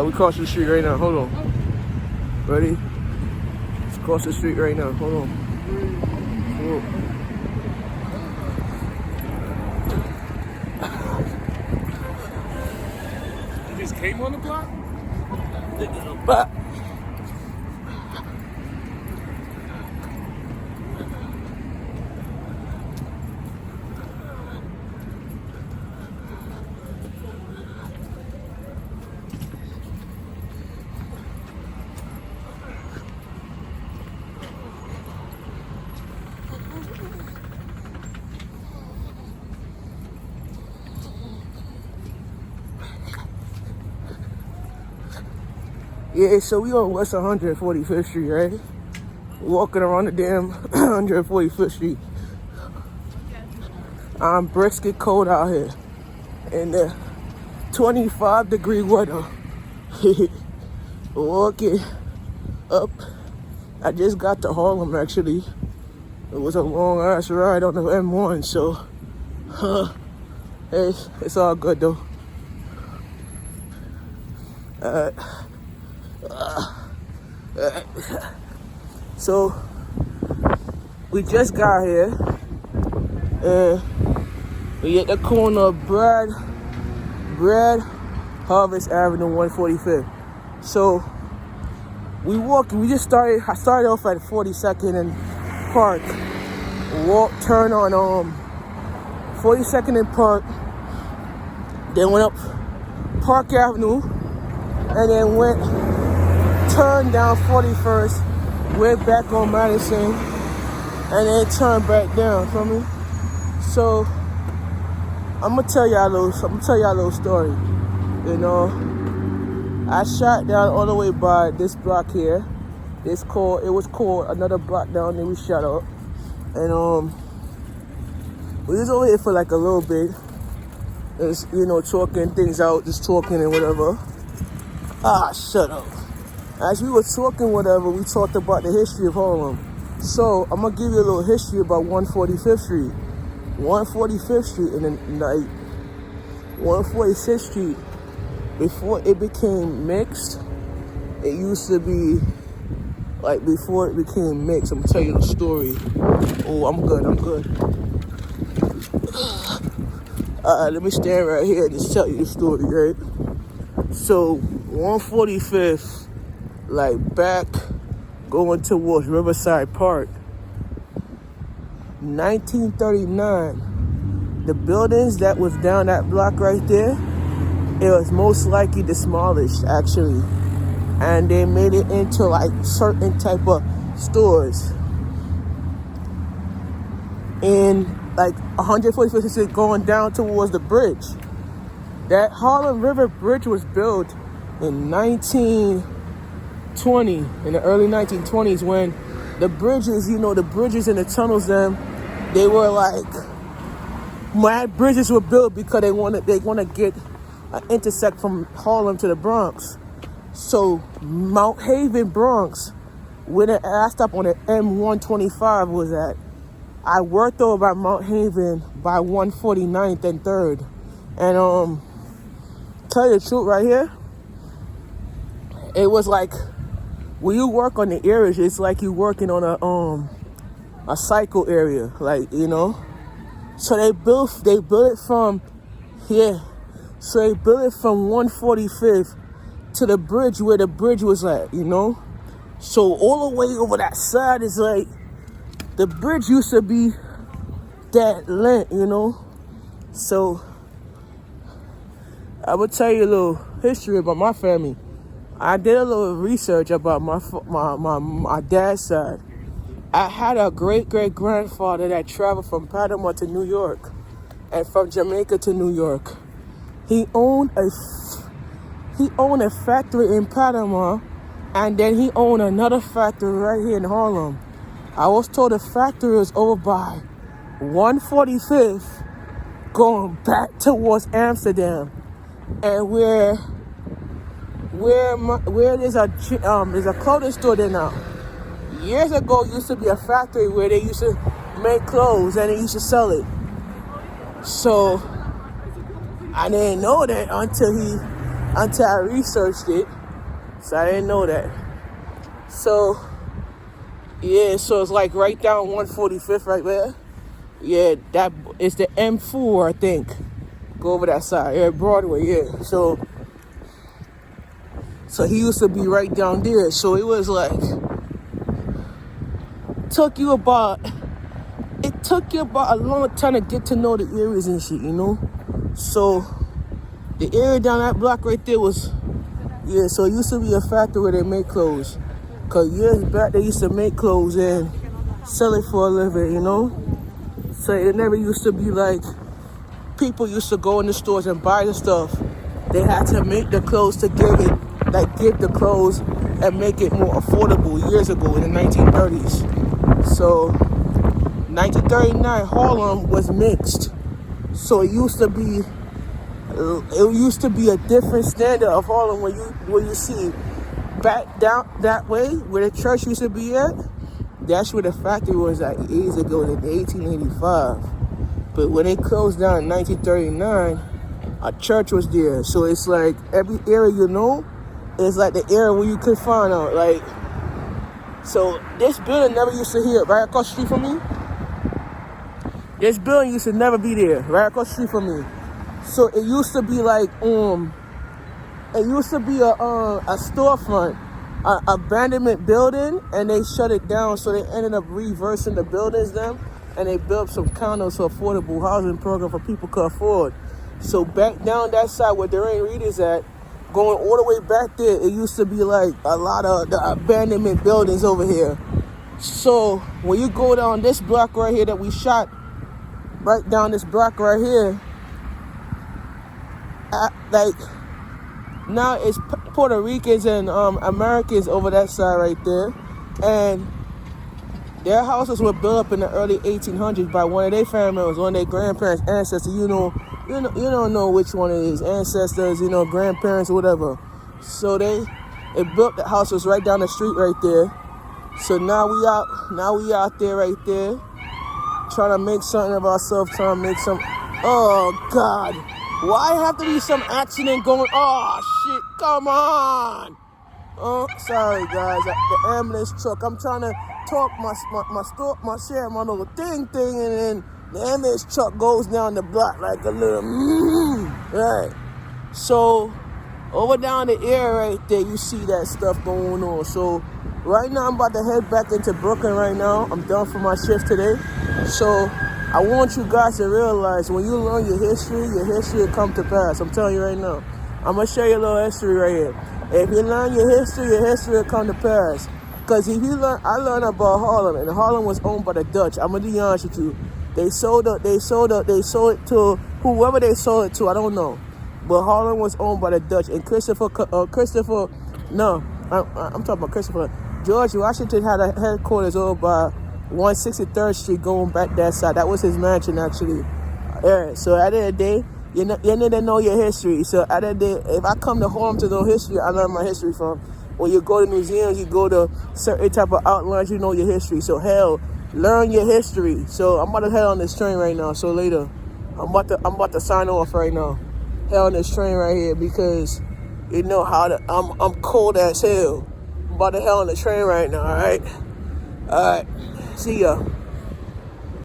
We cross the street right now. Hold on. Ready? Let's cross the street right now. Hold on. Hold on. You just came on the block? But yeah, so we on West 145th Street, right? Walking around the damn 145th Street. I'm brisket cold out here. In the 25-degree weather. Walking up. I just got to Harlem, actually. It was a long-ass ride on the M1, so... it's all good, though. So we just got here and we at the corner of Brad Harvest Avenue 145th. So we walking, I started off at 42nd and Park. Turn on 42nd and Park, then went up Park Avenue and then turned down 41st, went back on Madison, and then turned back down, feel me? So, I'm gonna tell y'all a little story. You know, I shot down all the way by this block here. It was called another block down there we shot up. And we was over here for like a little bit. Just, talking things out, just talking and whatever. Shut up. As we were talking whatever, we talked about the history of Harlem. So, I'm going to give you a little history about 145th Street. 145th Street in the night. 146th Street, before it became mixed, it used to be, like before it became mixed, I'm going to tell you the story. Oh, I'm good. Let me stand right here and just tell you the story, right? So, 145th, like back going towards Riverside Park, 1939, the buildings that was down that block right there, it was most likely demolished actually, and they made it into like certain type of stores. And like 145th Street going down towards the bridge. That Harlem River Bridge was built in 1920, in the early 1920s, when the bridges, the bridges and the tunnels, they were like, mad bridges were built because they want to get an intersect from Harlem to the Bronx. So Mount Haven, Bronx, where I stopped on the M125 was at. I worked over at Mount Haven by 149th and 3rd. And tell you the truth right here, it was like, when you work on the areas, it's like you working on a cycle area, like, So they built it from here. So they built it from 145th to the bridge where the bridge was at, So all the way over that side is like, the bridge used to be that length, So I would tell you a little history about my family. I did a little research about my dad's side. I had a great-great-grandfather that traveled from Panama to New York and from Jamaica to New York. He owned a factory in Panama, and then he owned another factory right here in Harlem. I was told the factory was over by 145th, going back towards Amsterdam, and where there's a clothing store there now. Years ago, used to be a factory where they used to make clothes and they used to sell it. So I didn't know that until he until I researched it. So I didn't know that. So, yeah, so it's like right down 145th right there. Yeah, that is the M4, I think. Go over that side. Yeah, Broadway, yeah. So he used to be right down there. So it was like, it took you about a long time to get to know the areas and shit, you know? So the area down that block right there was, yeah, so it used to be a factory where they make clothes. Cause years back they used to make clothes and sell it for a living, you know? So it never used to be like people used to go in the stores and buy the stuff. They had to make the clothes to give the clothes and make it more affordable years ago in the 1930s. So 1939 Harlem was mixed. So it used to be a different standard of Harlem when you see back down that way where the church used to be at. That's where the factory was at years ago in 1885. But when it closed down in 1939, a church was there. So it's like every area you know is like the area where you could find out. Like, so this building never used to here right across the street from me. This building used to never be there right across the street from me. So it used to be like it used to be a storefront, an abandonment building, and they shut it down. So they ended up reversing the buildings then, and they built some condos for affordable housing program for people could afford. So back down that side where Dorian Reed is at, going all the way back there, it used to be like a lot of the abandonment buildings over here. So when you go down this block right here that we shot, right down this block right here, like now it's Puerto Ricans and Americans over that side right there, and their houses were built up in the early 1800s by one of their family members, one of their grandparents, ancestors. You don't know which one it is, ancestors, grandparents or whatever. So they built the houses right down the street right there. So now we out there right there, trying to make something of ourselves, trying to make some. Oh God. Why have to be some accident going? Oh shit! Come on! Oh, sorry guys. The ambulance truck. I'm trying to talk my share, my little thing, and then the ambulance truck goes down the block like a little right. So over down the air right there, you see that stuff going on. So right now I'm about to head back into Brooklyn. Right now I'm done for my shift today. So I want you guys to realize when you learn your history will come to pass. I'm telling you right now. I'm going to show you a little history right here. If you learn your history will come to pass. Because I learned about Harlem, and Harlem was owned by the Dutch. I'm going to be honest with you. They sold it to whoever they sold it to, I don't know. But Harlem was owned by the Dutch. And I'm talking about Christopher. George Washington had a headquarters over by 163rd Street going back that side. That was his mansion, actually. Yeah, so at the end of the day, you need to know your history. So at the end of the day, if I come to Harlem to know history, I learn my history from. When you go to museums, you go to certain type of outlines, you know your history. So hell, learn your history. So I'm about to head on this train right now. So later, I'm about to sign off right now. Head on this train right here because you know I'm cold as hell. I'm about to head on the train right now, alright? Alright. See ya.